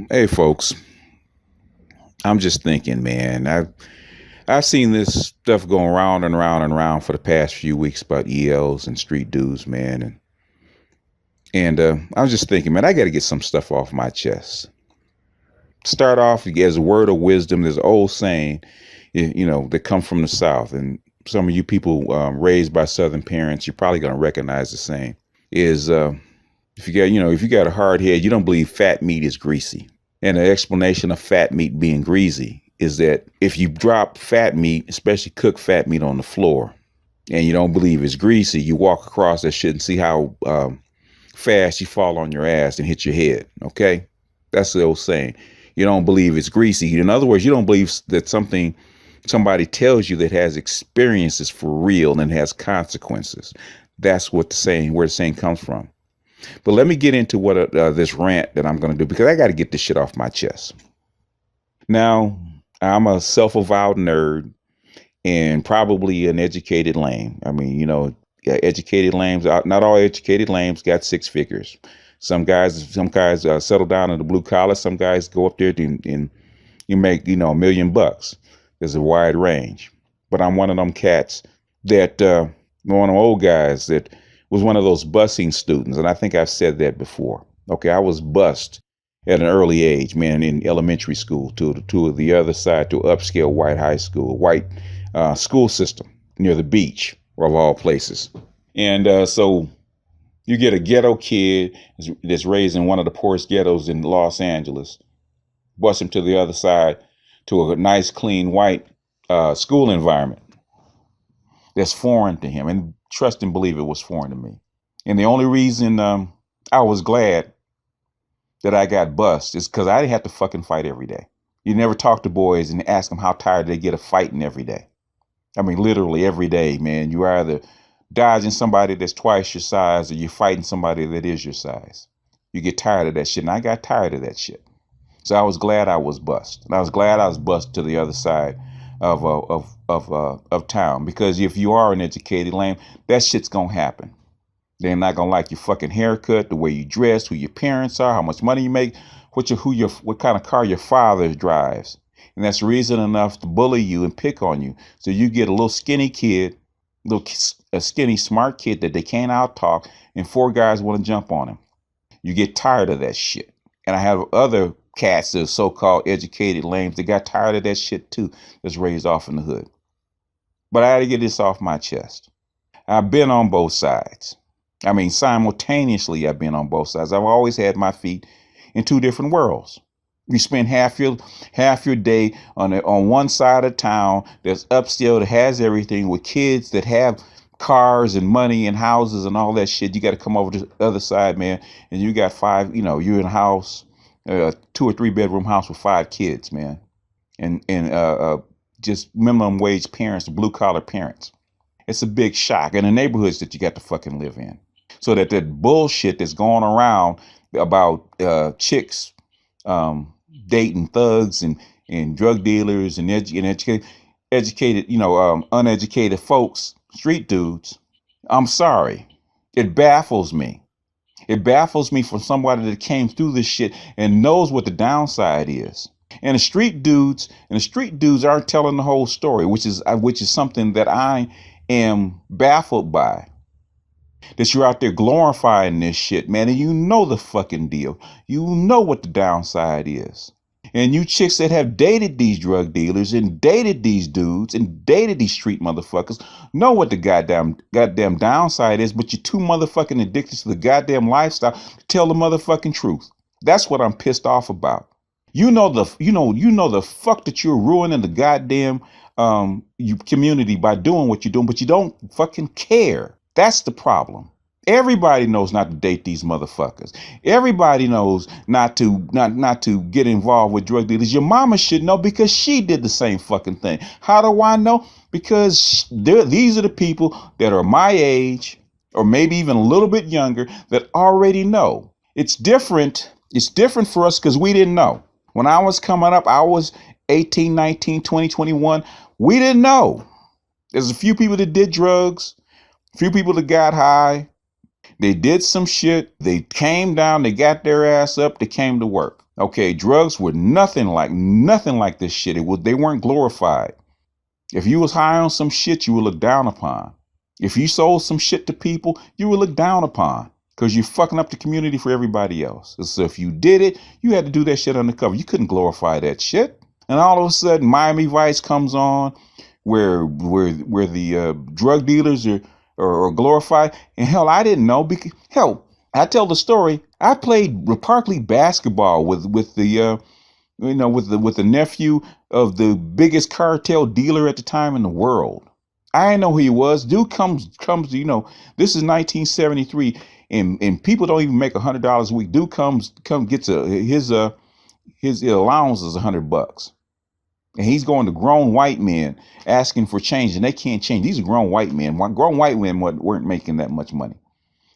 Hey folks, I'm just thinking, man. I've seen this stuff going round and round and round for the past few weeks about ELs and street dudes, man, and I was just thinking, man, I got to get some stuff off my chest. Start off as a word of wisdom. There's an old saying, that comes from the South, and some of you people raised by Southern parents, you're probably going to recognize the saying. Is if you got a hard head, you don't believe fat meat is greasy. And the explanation of fat meat being greasy is that if you drop fat meat, especially cooked fat meat on the floor, and you don't believe it's greasy, you walk across that shit and see how fast you fall on your ass and hit your head. Okay? That's the old saying. You don't believe it's greasy. In other words, you don't believe that somebody tells you that has experiences for real and has consequences. That's what where the saying comes from. But let me get into what this rant that I'm going to do, because I got to get this shit off my chest. Now, I'm a self-avowed nerd and probably an educated lame. I mean, educated lames. Not all educated lames got six figures. Some guys settle down in the blue collar. Some guys go up there and you make $1 million. There's a wide range. But I'm one of them cats that one of them old guys that was one of those busing students. And I think I've said that before. Okay, I was bused at an early age, man, in elementary school to the other side, to upscale white high school, white school system near the beach, of all places. And so you get a ghetto kid that's raised in one of the poorest ghettos in Los Angeles, bust him to the other side to a nice, clean, white school environment that's foreign to him. And trust and believe it was foreign to me. And the only reason I was glad that I got bust is because I didn't have to fucking fight every day. You never talk to boys and ask them how tired they get of fighting every day. I mean, literally every day, man. You're either dodging somebody that's twice your size or you're fighting somebody that is your size. You get tired of that shit. And I got tired of that shit. So I was glad I was bust. And I was glad I was bust to the other side of town, because if you are an educated lame, that shit's gonna happen. They're not gonna like your fucking haircut, the way you dress, who your parents are, how much money you make, what kind of car your father drives, and that's reason enough to bully you and pick on you. So you get a little skinny kid, a skinny smart kid that they can't out talk, and four guys want to jump on him. You get tired of that shit. And I have other cats that are so-called educated lames that got tired of that shit too, that's raised off in the hood. But I had to get this off my chest. I've been on both sides. I mean, simultaneously, I've been on both sides. I've always had my feet in two different worlds. You spend half your day on one side of town that's upscale, that has everything, with kids that have cars and money and houses and all that shit. You got to come over to the other side, man, and you got you're in a house, 2 or 3 bedroom house with 5 kids, man, and just minimum wage parents, blue collar parents. It's a big shock. And the neighborhoods that you got to fucking live in. So that bullshit that's going around about chicks dating thugs and drug dealers and educated, uneducated folks, street dudes. I'm sorry. It baffles me. It baffles me for somebody that came through this shit and knows what the downside is. And the street dudes aren't telling the whole story, which is something that I am baffled by. That you're out there glorifying this shit, man, and you know the fucking deal. You know what the downside is. And you chicks that have dated these drug dealers and dated these dudes and dated these street motherfuckers know what the goddamn downside is, but you're too motherfucking addicted to the goddamn lifestyle to tell the motherfucking truth. That's what I'm pissed off about. You know the fuck that you're ruining the goddamn community by doing what you're doing, but you don't fucking care. That's the problem. Everybody knows not to date these motherfuckers. Everybody knows not to get involved with drug dealers. Your mama should know, because she did the same fucking thing. How do I know? Because these are the people that are my age, or maybe even a little bit younger, that already know. It's different. It's different for us because we didn't know. When I was coming up, I was 18, 19, 20, 21. We didn't know. There's a few people that did drugs, a few people that got high. They did some shit. They came down. They got their ass up. They came to work. Okay, drugs were nothing like this shit. They weren't glorified. If you was high on some shit, you were looked down upon. If you sold some shit to people, you were looked down upon because you're fucking up the community for everybody else. So if you did it, you had to do that shit undercover. You couldn't glorify that shit. And all of a sudden, Miami Vice comes on, where the drug dealers are glorified. And hell, I didn't know because hell, I tell the story. I played Park League basketball with the with the nephew of the biggest cartel dealer at the time in the world. I didn't know who he was. Dude comes, this is 1973, and people don't even make $100 a week. Dude gets his allowance is $100. And he's going to grown white men asking for change, and they can't change. These are grown white men. Grown white men weren't making that much money.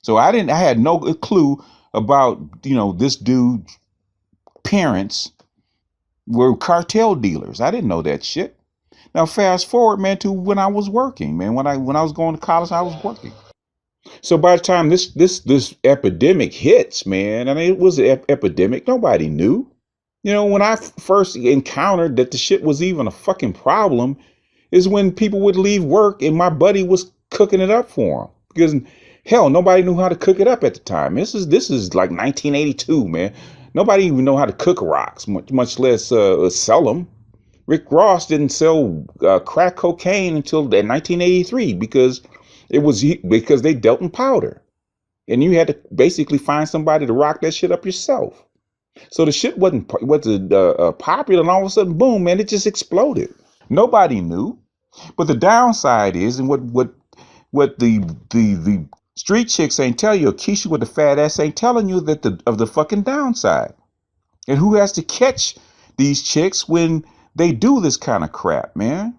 So I had no clue about, this dude's parents were cartel dealers. I didn't know that shit. Now fast forward, man, to when I was working, man. When I was going to college, I was working. So by the time this epidemic hits, man, I mean, it was an epidemic. Nobody knew. When I first encountered that the shit was even a fucking problem is when people would leave work and my buddy was cooking it up for them. Because hell, nobody knew how to cook it up at the time. This is like 1982, man. Nobody even know how to cook rocks, much less sell them. Rick Ross didn't sell crack cocaine until 1983 because they dealt in powder, and you had to basically find somebody to rock that shit up yourself. So the shit wasn't popular, and all of a sudden, boom, man, it just exploded. Nobody knew, but the downside is, and what the street chicks ain't tell you, Keisha with the fat ass ain't telling you that of the fucking downside, and who has to catch these chicks when they do this kind of crap, man.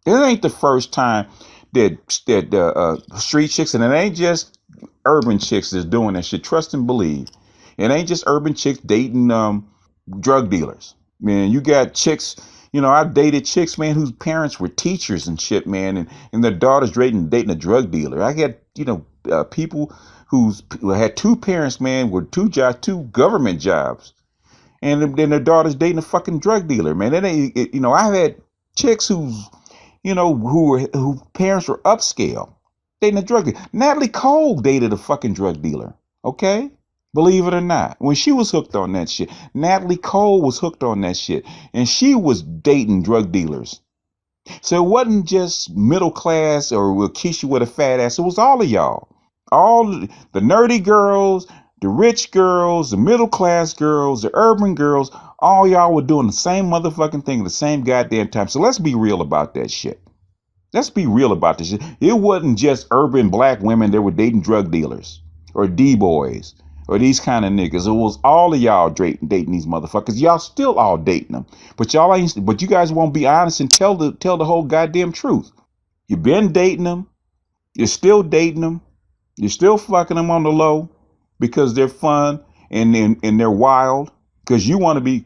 It ain't the first time that street chicks, and it ain't just urban chicks that's doing that shit. Trust and believe. It ain't just urban chicks dating drug dealers. Man, you got chicks, I've dated chicks, man, whose parents were teachers and shit, man, and their daughters dating a drug dealer. I got, people who had two parents, man, with two government jobs. And then their daughter's dating a fucking drug dealer, man. I've had chicks whose parents were upscale dating a drug dealer. Natalie Cole dated a fucking drug dealer. Okay, believe it or not, when she was hooked on that shit, Natalie Cole was hooked on that shit, and she was dating drug dealers. So it wasn't just middle class or Keisha with a fat ass. It was all of y'all, all the nerdy girls, the rich girls, the middle class girls, the urban girls, all y'all were doing the same motherfucking thing at the same goddamn time. So let's be real about that shit. Let's be real about this shit. It wasn't just urban black women that were dating drug dealers or D-boys or these kind of niggas. It was all of y'all dating these motherfuckers. Y'all still all dating them. But you guys won't be honest and tell the whole goddamn truth. You've been dating them. You're still dating them. You're still fucking them on the low because they're fun and they're wild. Because you want to be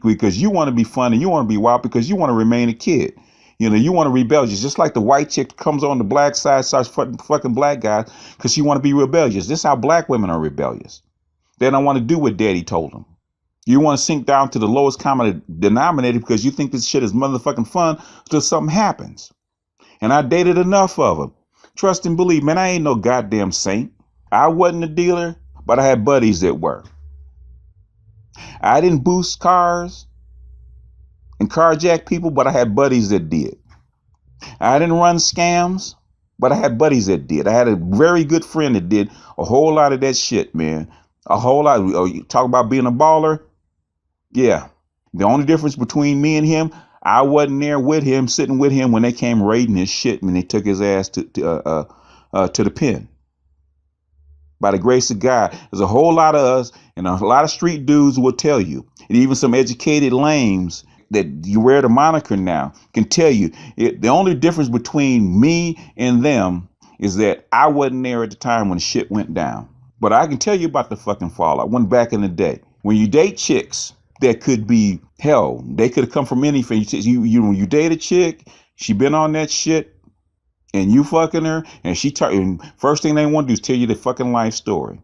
fun and you want to be wild because you want to remain a kid. You want to rebellious, just like the white chick comes on the black side, starts fucking black guys because she want to be rebellious. This is how black women are rebellious. They don't want to do what daddy told them. You want to sink down to the lowest common denominator because you think this shit is motherfucking fun until something happens. And I dated enough of them. Trust and believe, man, I ain't no goddamn saint. I wasn't a dealer, but I had buddies that were. I didn't boost cars and carjack people, but I had buddies that did. I didn't run scams, but I had buddies that did. I had a very good friend that did a whole lot of that shit, man. A whole lot. Oh, you talk about being a baller? Yeah. The only difference between me and him, I wasn't there with him, sitting with him when they came raiding his shit when they took his ass to the pen. By the grace of God, there's a whole lot of us and a lot of street dudes will tell you, and even some educated lames that you wear the moniker now can tell you the only difference between me and them is that I wasn't there at the time when shit went down. But I can tell you about the fucking fallout. When back in the day, when you date chicks that could be hell, they could have come from anything. When you date a chick, she been on that shit, and you fucking her, and and first thing they want to do is tell you the fucking life story.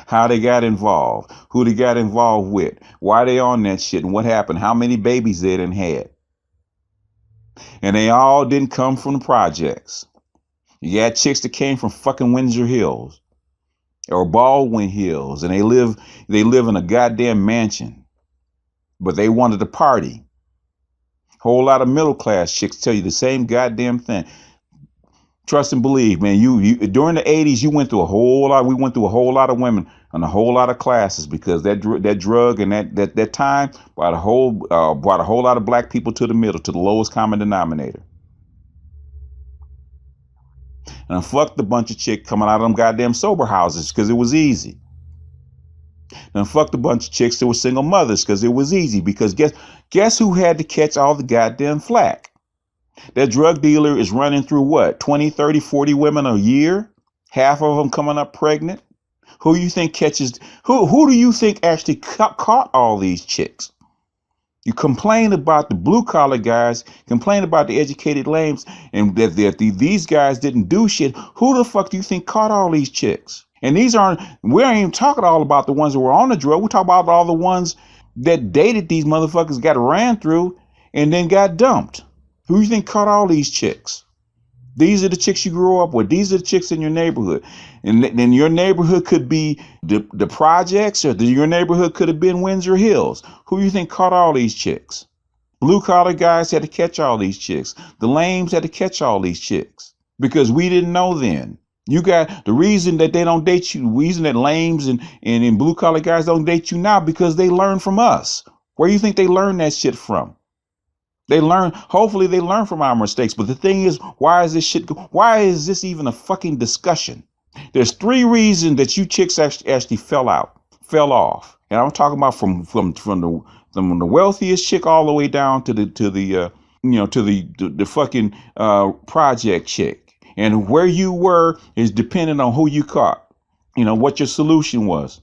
How they got involved, who they got involved with, why they on that shit, and what happened, how many babies they done had. And they all didn't come from the projects. You had chicks that came from fucking Windsor Hills or Baldwin Hills, and they live in a goddamn mansion, but they wanted to party. Whole lot of middle class chicks tell you the same goddamn thing. Trust and believe, man. You during the '80s, you went through a whole lot. We went through a whole lot of women and a whole lot of classes because that drug and that time brought a whole lot of black people to the middle, to the lowest common denominator. And I fucked a bunch of chicks coming out of them goddamn sober houses because it was easy. And I fucked a bunch of chicks that were single mothers because it was easy. Because guess who had to catch all the goddamn flack? That drug dealer is running through what, 20, 30, 40 women a year? Half of them coming up pregnant? Who you think catches, who do you think actually caught all these chicks? You complain about the blue collar guys, complain about the educated lames, and that these guys didn't do shit. Who the fuck do you think caught all these chicks? And we aren't even talking all about the ones that were on the drug. We're talking about all the ones that dated these motherfuckers, got ran through, and then got dumped. Who do you think caught all these chicks? These are the chicks you grew up with. These are the chicks in your neighborhood. And then your neighborhood could be the projects, or your neighborhood could have been Windsor Hills. Who do you think caught all these chicks? Blue collar guys had to catch all these chicks. The lames had to catch all these chicks because we didn't know then. You got the reason that they don't date you, the reason that lames and blue collar guys don't date you now, because they learn from us. Where do you think they learn that shit from? Hopefully they learn from our mistakes. But the thing is, why is this even a fucking discussion? There's 3 reasons that you chicks actually fell off. And I'm talking about from the wealthiest chick all the way down to the fucking project chick. And where you were is dependent on who you caught. What your solution was.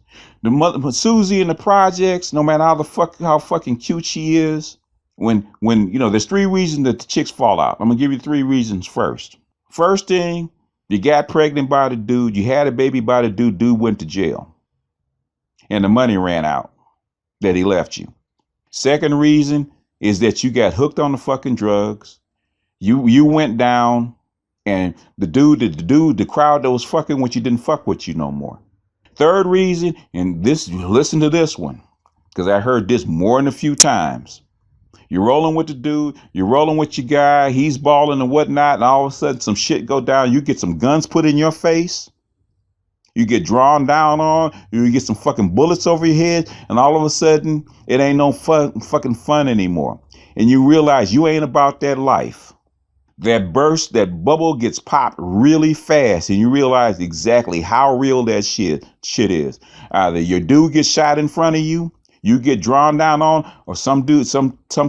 Susie in the projects, no matter how fucking cute she is, when there's 3 reasons that the chicks fall out. I'm gonna give you 3 reasons first. First thing, you got pregnant by the dude, you had a baby by the dude went to jail, and the money ran out that he left you. Second reason is that you got hooked on the fucking drugs. You went down, and the crowd that was fucking with you didn't fuck with you no more. Third reason, and listen to this one, because I heard this more than a few times. You're rolling with the dude, you're rolling with your guy, he's balling and whatnot, and all of a sudden some shit go down. You get some guns put in your face, you get drawn down on, you get some fucking bullets over your head, and all of a sudden it ain't no fucking fun anymore. And you realize you ain't about that life. That bubble gets popped really fast, and you realize exactly how real that shit is. Either your dude gets shot in front of you, you get drawn down on, or some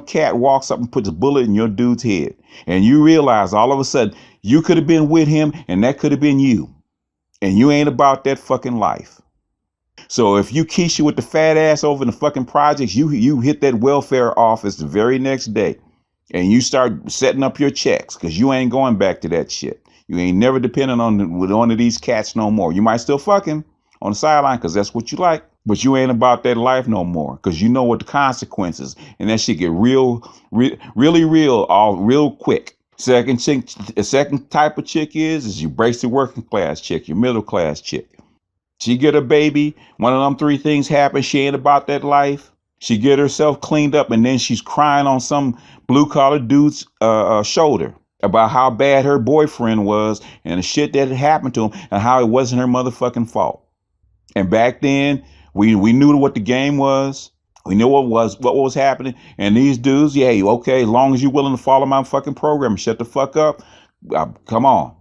cat walks up and puts a bullet in your dude's head. And you realize all of a sudden you could have been with him and that could have been you. And you ain't about that fucking life. So if you Keisha with the fat ass over in the fucking projects, you hit that welfare office the very next day and you start setting up your checks, because you ain't going back to that shit. You ain't never depending on one of these cats no more. You might still fucking on the sideline because that's what you like. But you ain't about that life no more, because you know what the consequences, and that shit get really real, all real quick. Second type of chick is your basic working class chick, your middle class chick. She get a baby, one of them 3 things happen. She ain't about that life. She get herself cleaned up, and then she's crying on some blue collar dude's shoulder about how bad her boyfriend was and the shit that had happened to him and how it wasn't her motherfucking fault. And back then, we knew what the game was. We knew what was happening. And these dudes, yeah, okay, as long as you're willing to follow my fucking program and shut the fuck up, come on.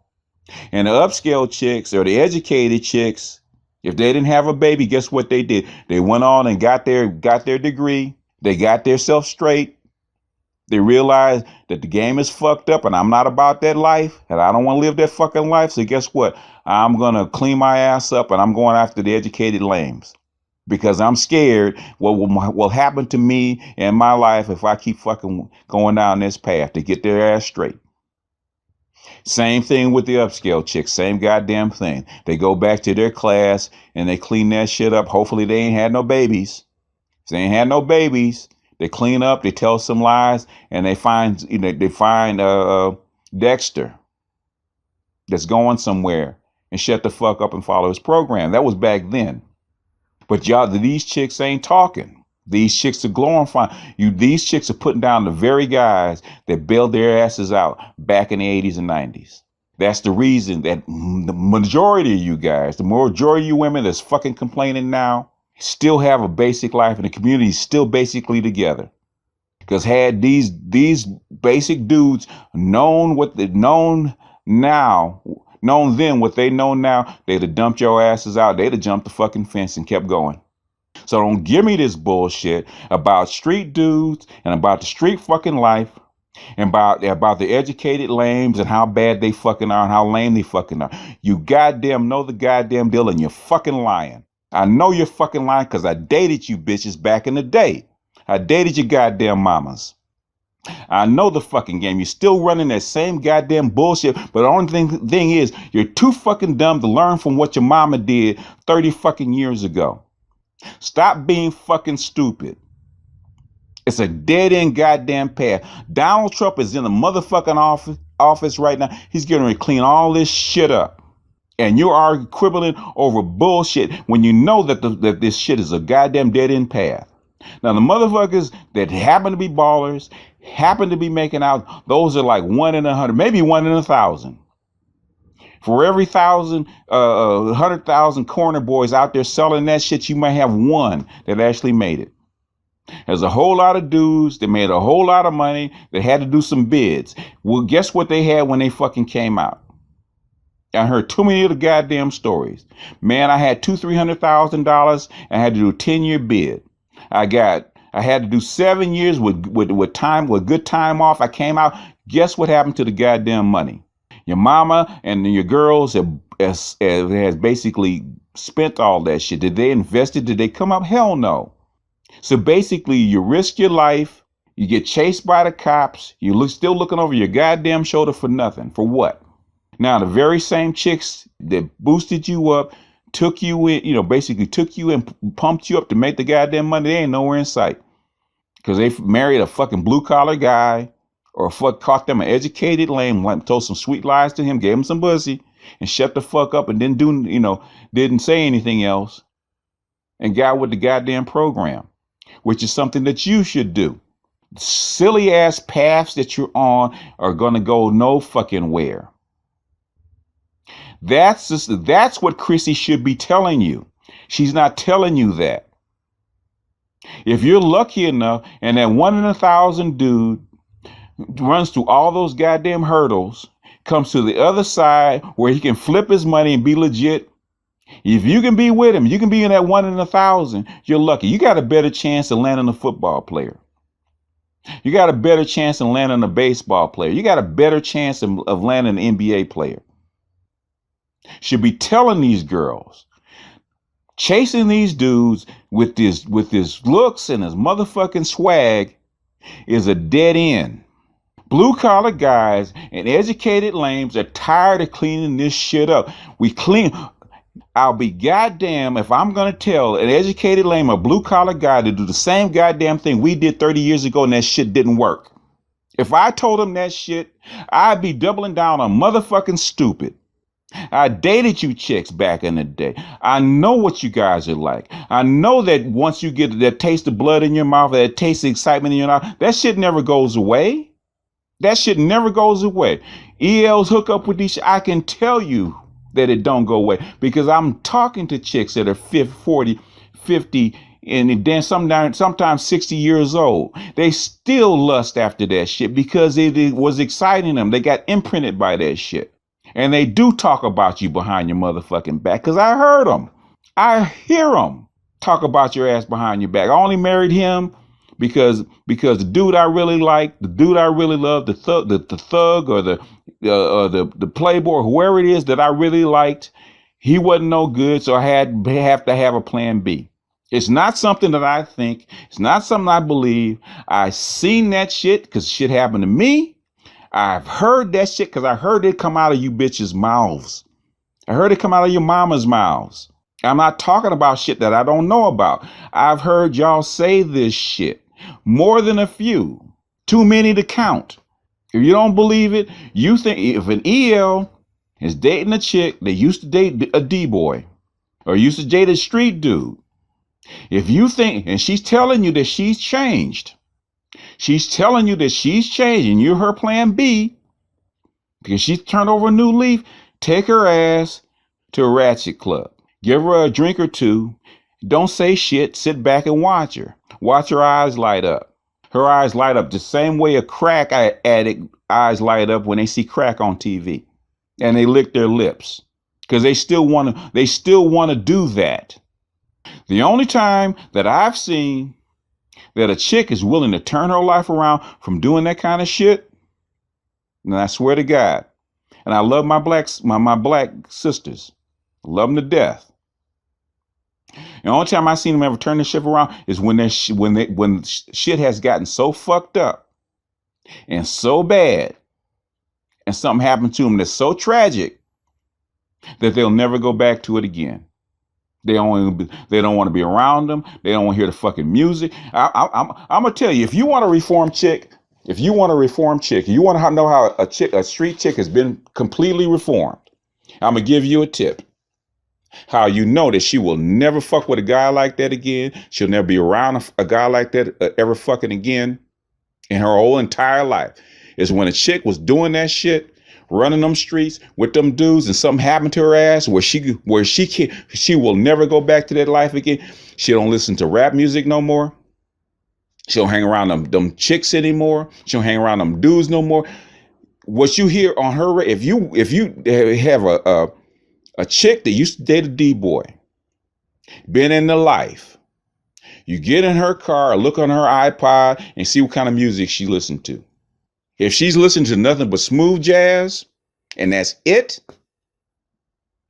And the upscale chicks, or the educated chicks, if they didn't have a baby, guess what they did? They went on and got their degree. They got their self straight. They realized that the game is fucked up and I'm not about that life, and I don't want to live that fucking life. So guess what? I'm going to clean my ass up and I'm going after the educated lames, because I'm scared what will happen to me and my life if I keep fucking going down this path to get their ass straight. Same thing with the upscale chicks. Same goddamn thing. They go back to their class and they clean that shit up. Hopefully they ain't had no babies. If they ain't had no babies, they clean up, they tell some lies, and they find, Dexter that's going somewhere and shut the fuck up and follow his program. That was back then. But y'all, these chicks ain't talking. These chicks are glorifying you. These chicks are putting down the very guys that bailed their asses out back in the 80s and 90s. That's the reason that the majority of you guys, the majority of you women that's fucking complaining now, still have a basic life and the community is still basically together. Because had these basic dudes known what they known then what they know now, they'd have dumped your asses out. They'd have jumped the fucking fence and kept going. So don't give me this bullshit about street dudes and about the street fucking life and about the educated lames and how bad they fucking are and how lame they fucking are. You goddamn know the goddamn deal and you're fucking lying. I know you're fucking lying because I dated you bitches back in the day. I dated your goddamn mamas. I know the fucking game. You're still running that same goddamn bullshit. But the only thing is, you're too fucking dumb to learn from what your mama did 30 fucking years ago. Stop being fucking stupid. It's a dead end goddamn path. Donald Trump is in the motherfucking office right now. He's getting ready to clean all this shit up. And you are quibbling over bullshit when you know that this shit is a goddamn dead end path. Now, the motherfuckers that happen to be ballers, happen to be making out, those are like 1 in 100, maybe 1 in 1,000. For every 100,000 corner boys out there selling that shit, you might have one that actually made it. There's a whole lot of dudes that made a whole lot of money that had to do some bids. Well, guess what they had when they fucking came out? I heard too many of the goddamn stories. Man, I had $200,000-$300,000 and I had to do a 10-year bid. I had to do 7 years with good time off. I came out. Guess what happened to the goddamn money? Your mama and your girls has basically spent all that shit. Did they invest it? Did they come up? Hell no. So basically, you risk your life. You get chased by the cops. Still looking over your goddamn shoulder for nothing. For what? Now, the very same chicks that boosted you up, took you in, basically took you and pumped you up to make the goddamn money, they ain't nowhere in sight. Because they married a fucking blue collar guy or caught them an educated lame, told some sweet lies to him, gave him some pussy and shut the fuck up and didn't say anything else and got with the goddamn program, which is something that you should do. Silly ass paths that you're on are going to go no fucking where. That's what Chrissy should be telling you. She's not telling you that. If you're lucky enough and that 1 in 1,000 dude runs through all those goddamn hurdles, comes to the other side where he can flip his money and be legit. If you can be with him, you can be in that 1 in 1,000. You're lucky. You got a better chance of landing a football player. You got a better chance of landing a baseball player. You got a better chance of landing an NBA player. Should be telling these girls, chasing these dudes with his looks and his motherfucking swag is a dead end. Blue collar guys and educated lames are tired of cleaning this shit up. I'll be goddamn if I'm going to tell an educated lame or blue collar guy to do the same goddamn thing we did 30 years ago and that shit didn't work. If I told him that shit, I'd be doubling down on motherfucking stupid. I dated you chicks back in the day. I know what you guys are like. I know that once you get that taste of blood in your mouth, that taste of excitement in your mouth, that shit never goes away. That shit never goes away. ELs hook up with these. I can tell you that it don't go away because I'm talking to chicks that are 40, 50, and then sometimes 60 years old. They still lust after that shit because it was exciting them. They got imprinted by that shit. And they do talk about you behind your motherfucking back because I heard them. I hear them talk about your ass behind your back. I only married him because the dude I really liked, the dude I really loved, the thug or the playboy, whoever it is that I really liked, he wasn't no good. So I have to have a plan B. It's not something that I think. It's not something I believe. I seen that shit because shit happened to me. I've heard that shit because I heard it come out of you bitches' mouths. I heard it come out of your mama's mouths. I'm not talking about shit that I don't know about. I've heard y'all say this shit. More than a few. Too many to count. If you don't believe it, you think if an EL is dating a chick that used to date a D-boy or used to date a street dude, if you think, and she's telling you that she's changed, and you're her plan B because she's turned over a new leaf, take her ass to a ratchet club. Give her a drink or two. Don't say shit. Sit back and watch her. Watch her eyes light up. Her eyes light up the same way a crack addict eyes light up when they see crack on TV, and they lick their lips because they still want to do that. The only time that I've seen that a chick is willing to turn her life around from doing that kind of shit, and I swear to God, and I love my black sisters, I love them to death. The only time I seen them ever turn this shit around is when shit has gotten so fucked up and so bad, and something happened to them that's so tragic that they'll never go back to it again. They don't want to be around them. They don't want to hear the fucking music. I'm gonna tell you, if you want a reformed chick, you want to know how a street chick has been completely reformed, I'm gonna give you a tip. How you know that she will never fuck with a guy like that again. She'll never be around a guy like that ever fucking again in her whole entire life. Is when a chick was doing that shit, running them streets with them dudes, and something happened to her ass where she will never go back to that life again. She don't listen to rap music no more. She don't hang around them chicks anymore. She don't hang around them dudes no more. What you hear on her, if you have a chick that used to date a D-boy, been in the life, you get in her car, look on her iPod, and see what kind of music she listened to. If she's listening to nothing but smooth jazz, and that's it,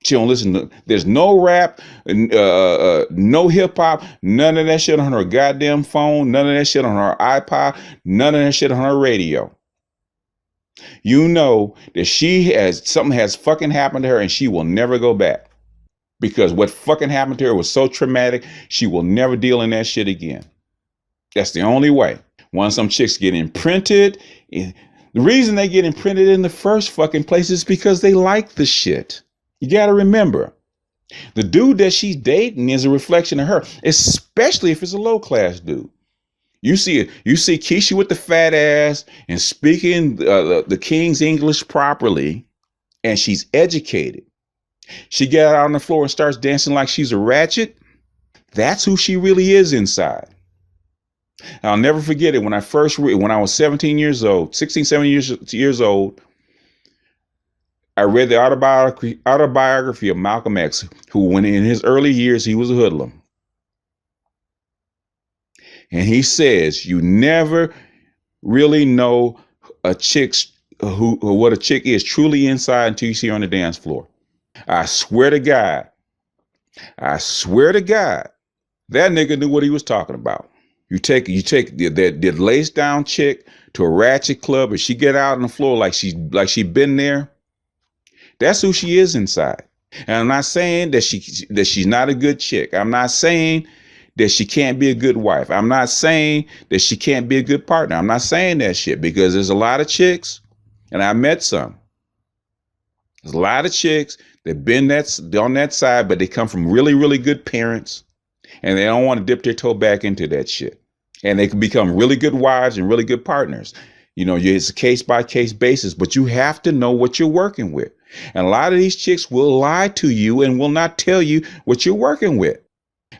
she don't listen to, there's no rap, no hip hop, none of that shit on her goddamn phone, none of that shit on her iPod, none of that shit on her radio. You know that something has fucking happened to her, and she will never go back, because what fucking happened to her was so traumatic. She will never deal in that shit again. That's the only way. Once some chicks get imprinted, the reason they get imprinted in the first fucking place is because they like the shit. You got to remember, the dude that she's dating is a reflection of her, especially if it's a low class dude. You see Keisha with the fat ass and speaking the King's English properly, and she's educated. She got out on the floor and starts dancing like she's a ratchet. That's who she really is inside. I'll never forget it. When I was 17 years old, 16, 17 years old, I read the autobiography of Malcolm X, who, when in his early years, he was a hoodlum. And he says, you never really know what a chick is truly inside until you see her on the dance floor. I swear to God, that nigga knew what he was talking about. You take that lace down chick to a ratchet club, and she get out on the floor like she been there. That's who she is inside. And I'm not saying that she's not a good chick. I'm not saying that she can't be a good wife. I'm not saying that she can't be a good partner. I'm not saying that shit, because there's a lot of chicks, and I met some. There's a lot of chicks that been on that side, but they come from really, really good parents, and they don't want to dip their toe back into that shit. And they can become really good wives and really good partners. You know, it's a case by case basis, but you have to know what you're working with. And a lot of these chicks will lie to you and will not tell you what you're working with.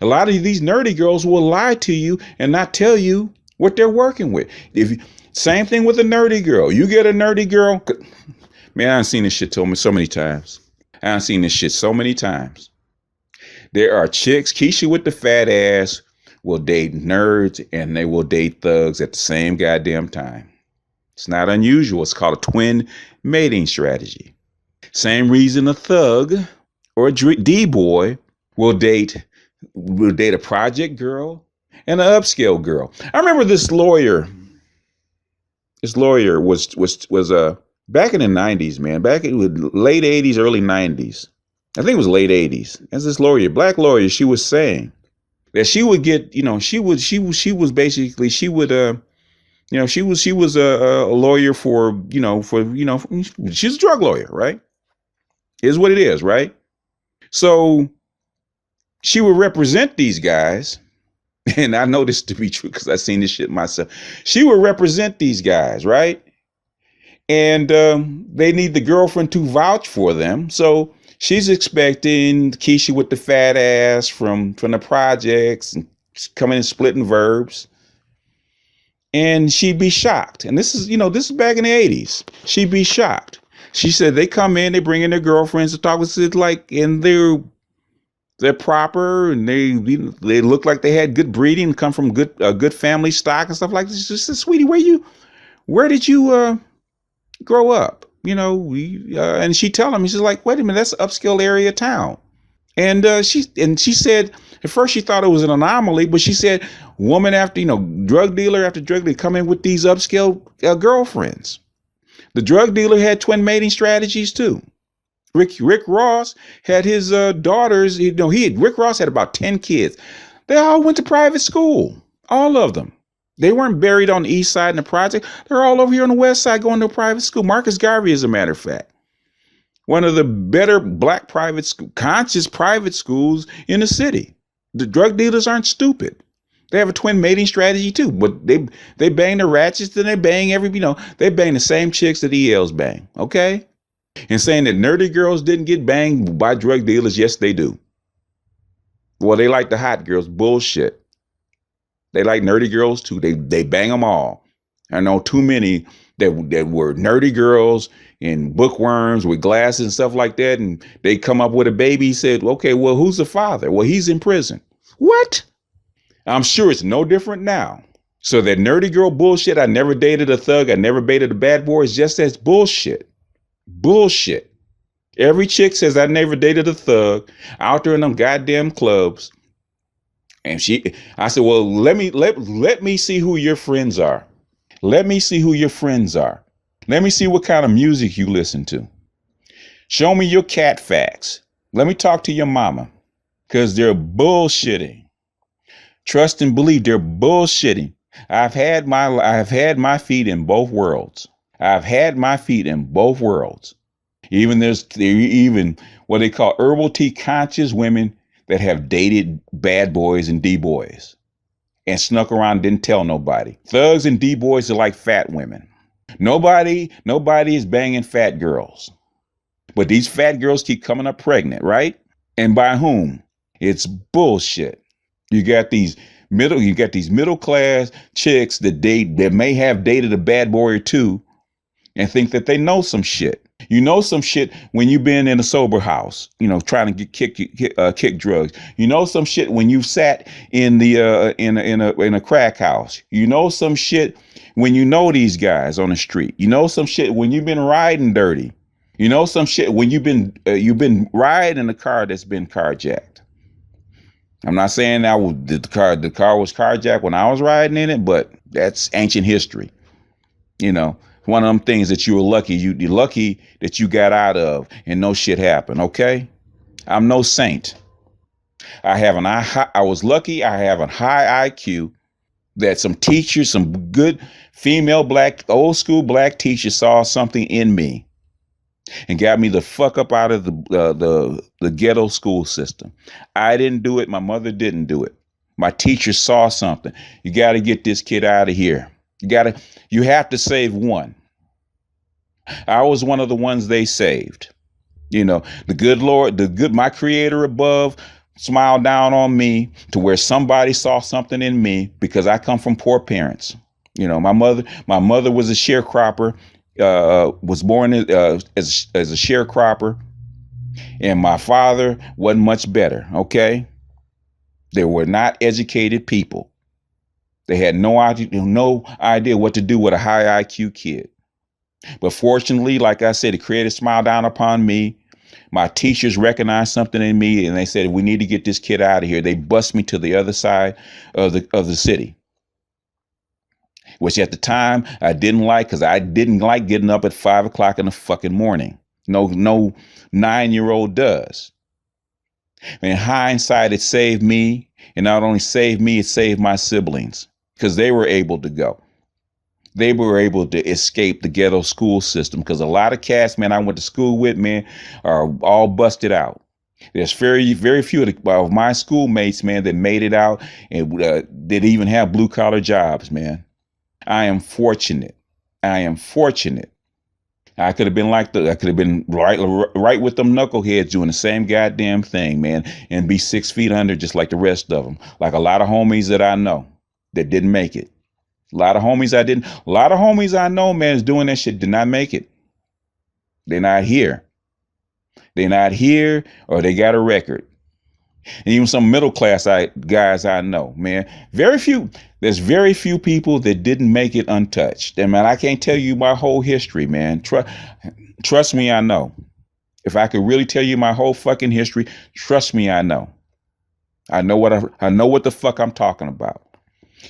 A lot of these nerdy girls will lie to you and not tell you what they're working with. Same thing with a nerdy girl. You get a nerdy girl. Man, I've seen this shit so many times. There are chicks, Keisha with the fat ass will date nerds, and they will date thugs at the same goddamn time. It's not unusual. It's called a twin mating strategy. Same reason a thug or a D-boy will date a project girl and an upscale girl. I remember this lawyer This lawyer was back in the 90s, man. Back in the late 80s, early 90s. I think it was late 80s. As this lawyer, black lawyer, she was saying that she would get, she was basically, she would she was a lawyer for, she's a drug lawyer, right? Is what it is, right? So she would represent these guys, and I know this to be true because I've seen this shit myself. She would represent these guys, right? And they need the girlfriend to vouch for them. So she's expecting Keisha with the fat ass from the projects and coming and splitting verbs. And she'd be shocked. And this is back in the 80s. She'd be shocked. She said they come in, they bring in their girlfriends to talk with it, like, and they're proper, and they look like they had good breeding, come from good family stock and stuff like this. She said, sweetie, where did you grow up? And she tell him, she's like, wait a minute, that's an upscale area of town. And she said at first she thought it was an anomaly, but she said woman after drug dealer after drug dealer come in with these upscale girlfriends. The drug dealer had twin mating strategies too. Rick Ross had his daughters. Rick Ross had about 10 kids. They all went to private school, all of them. They weren't buried on the east side in the project. They're all over here on the west side going to a private school. Marcus Garvey, as a matter of fact, one of the better black conscious private schools in the city. The drug dealers aren't stupid. They have a twin mating strategy too, but they bang the ratchets and they bang they bang the same chicks that ELs bang. Okay. And saying that nerdy girls didn't get banged by drug dealers. Yes, they do. Well, they like the hot girls. Bullshit. They like nerdy girls too. They bang them all. I know too many that were nerdy girls and bookworms with glasses and stuff like that. And they come up with a baby, said, okay, well, who's the father? Well, he's in prison. What? I'm sure it's no different now. So that nerdy girl bullshit, I never dated a thug, I never dated a bad boy, is just as bullshit. Bullshit. Every chick says I never dated a thug out there in them goddamn clubs. And I said, well, let me see who your friends are. Let me see who your friends are. Let me see what kind of music you listen to. Show me your cat facts. Let me talk to your mama. Because they're bullshitting. Trust and believe, they're bullshitting. I've had my feet in both worlds. I've had my feet in both worlds. There's even what they call herbal tea conscious women that have dated bad boys and D-boys and snuck around, didn't tell nobody. Thugs and D-boys are like fat women. Nobody is banging fat girls. But these fat girls keep coming up pregnant, right? And by whom? It's bullshit. You got these middle class chicks that may have dated a bad boy or two and think that they know some shit. You know some shit when you've been in a sober house, trying to kick drugs. You know some shit when you've sat in the in a crack house. You know some shit when you know these guys on the street. You know some shit when you've been riding dirty. You know some shit when you've been riding a car that's been carjacked. I'm not saying the car was carjacked when I was riding in it, but that's ancient history. One of them things that you were lucky, you're lucky that you got out of and no shit happened. Okay. I'm no saint. I was lucky. I have a high IQ that some teachers, some good female old school black teachers saw something in me and got me the fuck up out of the ghetto school system. I didn't do it. My mother didn't do it. My teacher saw something. You got to get this kid out of here. You have to save one. I was one of the ones they saved. The good Lord, my creator above smiled down on me to where somebody saw something in me because I come from poor parents. My mother was a sharecropper, was born as a sharecropper, and my father wasn't much better. Okay. They were not educated people. They had no idea what to do with a high IQ kid. But fortunately, like I said, the creator smiled down upon me. My teachers recognized something in me and they said, we need to get this kid out of here. They bust me to the other side of the city. which at the time I didn't like because I didn't like getting up at 5 o'clock in the fucking morning. No 9-year-old does. In hindsight, it saved me. And not only saved me, it saved my siblings because they were able to go. They were able to escape the ghetto school system because a lot of cats, man, I went to school with, man, are all busted out. There's very, very few of my schoolmates, man, that made it out and didn't even have blue collar jobs, man. I am fortunate. I am fortunate. I could have been I could have been right with them knuckleheads doing the same goddamn thing, man, and be 6 feet under just like the rest of them. Like a lot of homies that I know that didn't make it. A lot of homies I know, man, is doing that shit, did not make it. They're not here. They're not here or they got a record. And even some middle class guys I know, man, there's very few people that didn't make it untouched. And man, I can't tell you my whole history, man. Trust me, I know. If I could really tell you my whole fucking history, trust me, I know. I know what the fuck I'm talking about.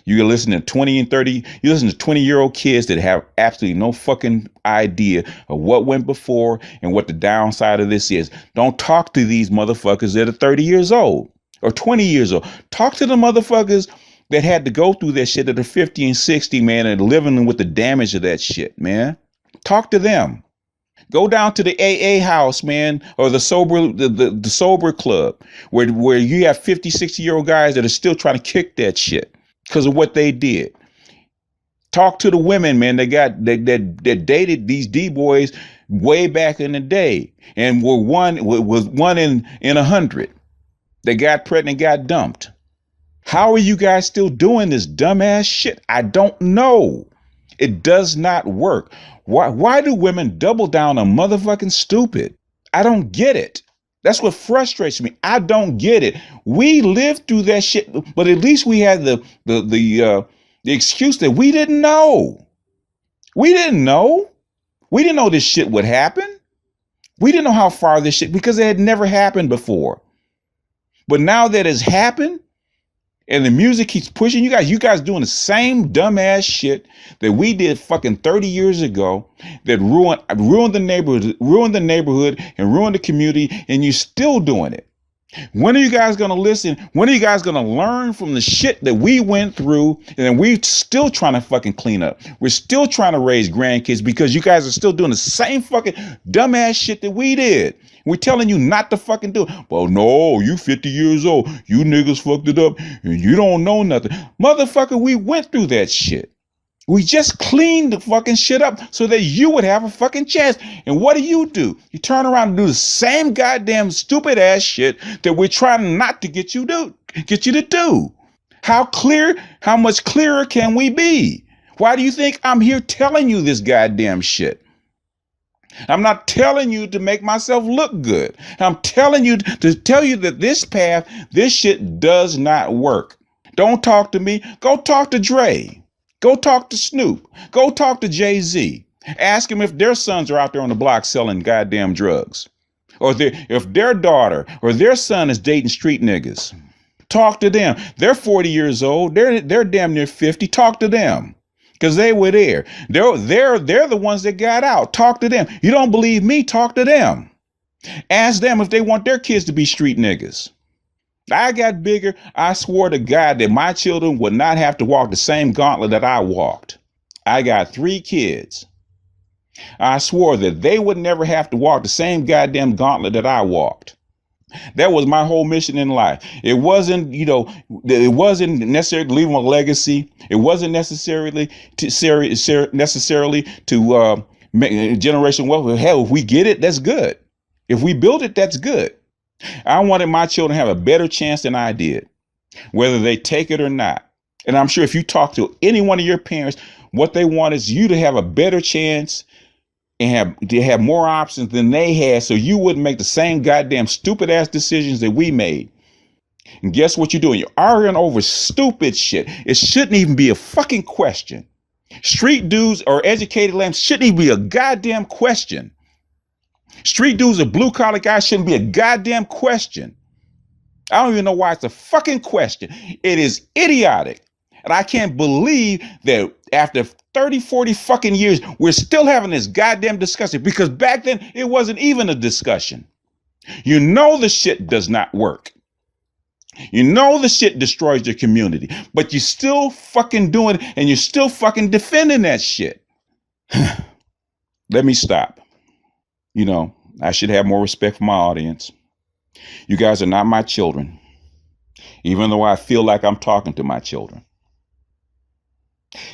You listen to 20 and 30, you listen to 20-year-old kids that have absolutely no fucking idea of what went before and what the downside of this is. Don't talk to these motherfuckers that are 30 years old or 20 years old. Talk to the motherfuckers that had to go through that shit that are 50 and 60, man, and living with the damage of that shit, man. Talk to them. Go down to the AA house, man, or the sober club where you have 50, 60-year-old guys that are still trying to kick that shit because of what they did. Talk to the women, man, that dated these D-boys way back in the day and was one in 100 that got pregnant, got dumped. How are you guys still doing this dumbass shit? I don't know. It does not work. Why do women double down on motherfucking stupid? I don't get it. That's what frustrates me. I don't get it. We lived through that shit, but at least we had the excuse that we didn't know. We didn't know. We didn't know this shit would happen. We didn't know how far this shit, because it had never happened before. But now that it's happened, and the music keeps pushing you guys doing the same dumbass shit that we did fucking 30 years ago that ruined the neighborhood and ruined the community, and you're still doing it. When are you guys going to listen? When are you guys going to learn from the shit that we went through and we're still trying to fucking clean up? We're still trying to raise grandkids because you guys are still doing the same fucking dumbass shit that we did. We're telling you not to fucking do it. Well, no, you 50 years old. You niggas fucked it up and you don't know nothing. Motherfucker, we went through that shit. We just cleaned the fucking shit up so that you would have a fucking chance. And what do? You turn around and do the same goddamn stupid ass shit that we're trying not to get you to do. How much clearer can we be? Why do you think I'm here telling you this goddamn shit? I'm not telling you to make myself look good. I'm telling you to tell you that this path, this shit does not work. Don't talk to me. Go talk to Dre. Go talk to Snoop. Go talk to Jay-Z. Ask them if their sons are out there on the block selling goddamn drugs. Or if their daughter or their son is dating street niggas. Talk to them. They're 40 years old. They're damn near 50. Talk to them. Because they were there. They're the ones that got out. Talk to them. You don't believe me? Talk to them. Ask them if they want their kids to be street niggas. I got bigger. I swore to God that my children would not have to walk the same gauntlet that I walked. I got 3 kids. I swore that they would never have to walk the same goddamn gauntlet that I walked. That was my whole mission in life. It wasn't necessarily to leave them a legacy. It wasn't necessarily to make generation wealth. Hell, if we get it, that's good. If we build it, that's good. I wanted my children to have a better chance than I did, whether they take it or not. And I'm sure if you talk to any one of your parents, what they want is you to have a better chance and have more options than they had, so you wouldn't make the same goddamn stupid ass decisions that we made. And guess what you're doing? You're arguing over stupid shit. It shouldn't even be a fucking question. Street dudes or educated lambs shouldn't even be a goddamn question. Street dudes or blue collar guys shouldn't be a goddamn question. I don't even know why it's a fucking question. It is idiotic. And I can't believe that after 30, 40 fucking years, we're still having this goddamn discussion, because back then it wasn't even a discussion. You know the shit does not work. You know the shit destroys your community, but you still fucking doing it, and you're still fucking defending that shit. Let me stop. You know, I should have more respect for my audience. You guys are not my children, even though I feel like I'm talking to my children.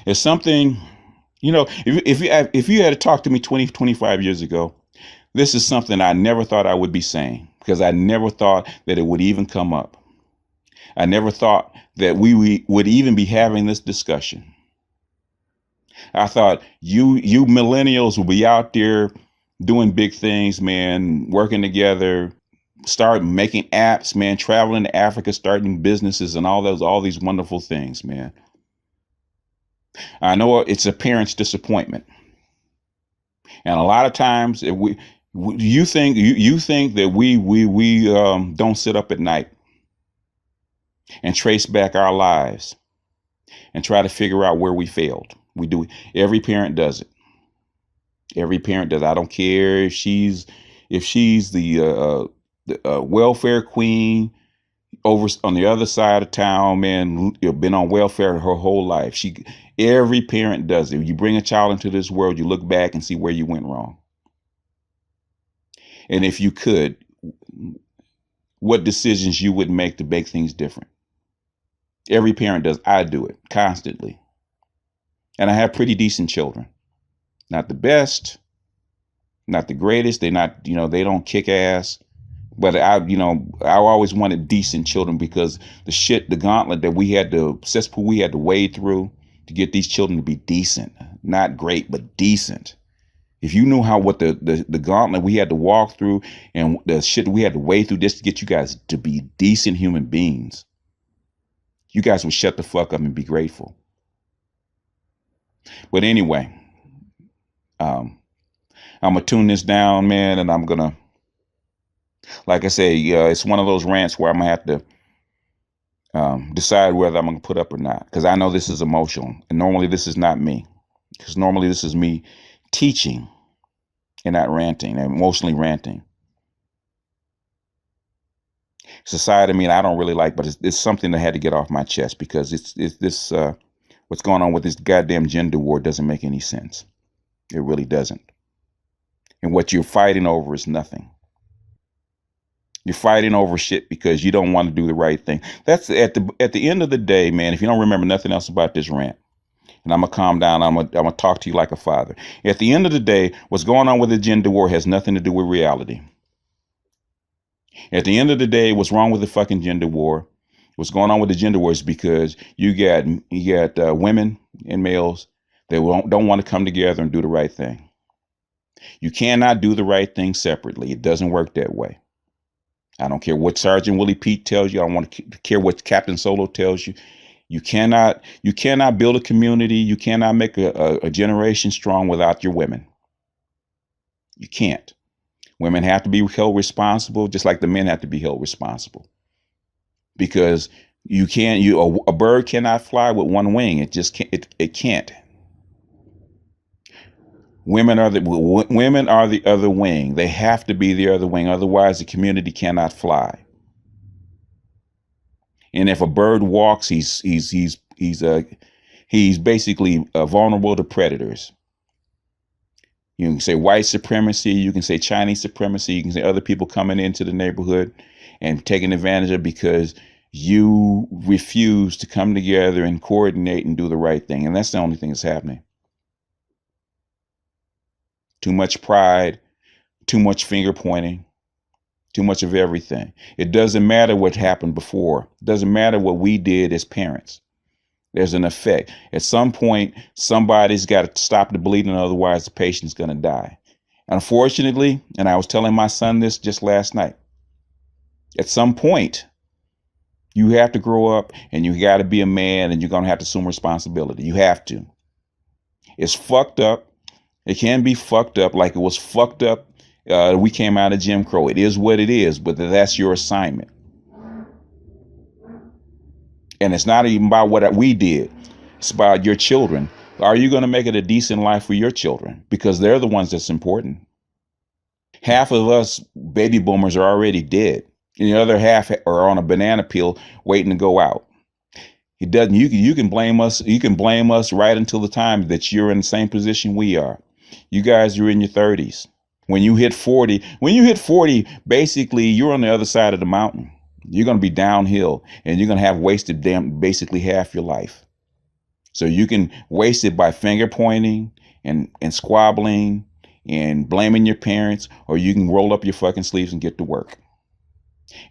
It's something, you know, if you had talked to me 20, 25 years ago, this is something I never thought I would be saying, because I never thought that it would even come up. I never thought that we would even be having this discussion. I thought you millennials will be out there doing big things, man, working together, start making apps, man, traveling to Africa, starting businesses and all these wonderful things, man. I know it's a parent's disappointment. And a lot of times you think that we don't sit up at night and trace back our lives and try to figure out where we failed. We do. Every parent does it. Every parent does. I don't care if she's the welfare queen over on the other side of town, man, been on welfare her whole life. Every parent does it. You bring a child into this world, you look back and see where you went wrong. And if you could, what decisions you would make to make things different. Every parent does. I do it constantly. And I have pretty decent children. Not the best, not the greatest. They're not, they don't kick ass. But I always wanted decent children, because the gauntlet that cesspool we had to wade through to get these children to be decent, not great, but decent. If you knew what the gauntlet we had to walk through and the shit we had to wade through just to get you guys to be decent human beings, you guys would shut the fuck up and be grateful. But anyway, I'm gonna tune this down, man, and I'm gonna, like I say, it's one of those rants where I'm gonna have to decide whether I'm gonna put up or not, because I know this is emotional, and normally this is not me, because normally this is me teaching and not ranting, and emotionally ranting. It's a side of me I don't really like, but it's something that I had to get off my chest, because it's this what's going on with this goddamn gender war doesn't make any sense. It really doesn't. And what you're fighting over is nothing. You're fighting over shit because you don't want to do the right thing. That's at the end of the day, man. If you don't remember nothing else about this rant, and I'm gonna calm down, I'm gonna talk to you like a father. At the end of the day, what's going on with the gender war has nothing to do with reality. At the end of the day, what's wrong with the fucking gender war? What's going on with the gender war is because you got women and males that don't want to come together and do the right thing. You cannot do the right thing separately. It doesn't work that way. I don't care what Sergeant Willie Pete tells you. I don't want to care what Captain Solo tells you. You cannot build a community. You cannot make a generation strong without your women. You can't. Women have to be held responsible, just like the men have to be held responsible. Because a bird cannot fly with one wing. It just can't. It can't. Women are the other wing. They have to be the other wing. Otherwise, the community cannot fly. And if a bird walks, he's basically vulnerable to predators. You can say white supremacy. You can say Chinese supremacy. You can say other people coming into the neighborhood and taking advantage of it because you refuse to come together and coordinate and do the right thing. And that's the only thing that's happening. Too much pride, too much finger pointing, too much of everything. It doesn't matter what happened before. It doesn't matter what we did as parents. There's an effect. At some point, somebody's got to stop the bleeding, otherwise the patient's going to die. Unfortunately, and I was telling my son this just last night, at some point, you have to grow up and you got to be a man and you're going to have to assume responsibility. You have to. It's fucked up. It can be fucked up like it was fucked up. We came out of Jim Crow. It is what it is, but that's your assignment. And it's not even about what we did. It's about your children. Are you going to make it a decent life for your children? Because they're the ones that's important. Half of us baby boomers are already dead. And the other half are on a banana peel waiting to go out. It doesn't. You can blame us. You can blame us right until the time that you're in the same position we are. You guys are in your 30s. When you hit 40, basically you're on the other side of the mountain. You're going to be downhill, and you're going to have wasted basically half your life. So you can waste it by finger pointing and squabbling and blaming your parents, or you can roll up your fucking sleeves and get to work.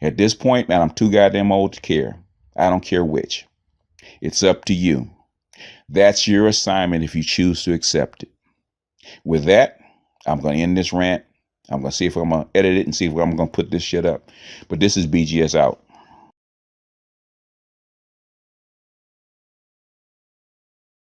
At this point, man, I'm too goddamn old to care. I don't care which. It's up to you. That's your assignment if you choose to accept it. With that, I'm going to end this rant. I'm going to see if I'm going to edit it and see if I'm going to put this shit up. But this is BGS out.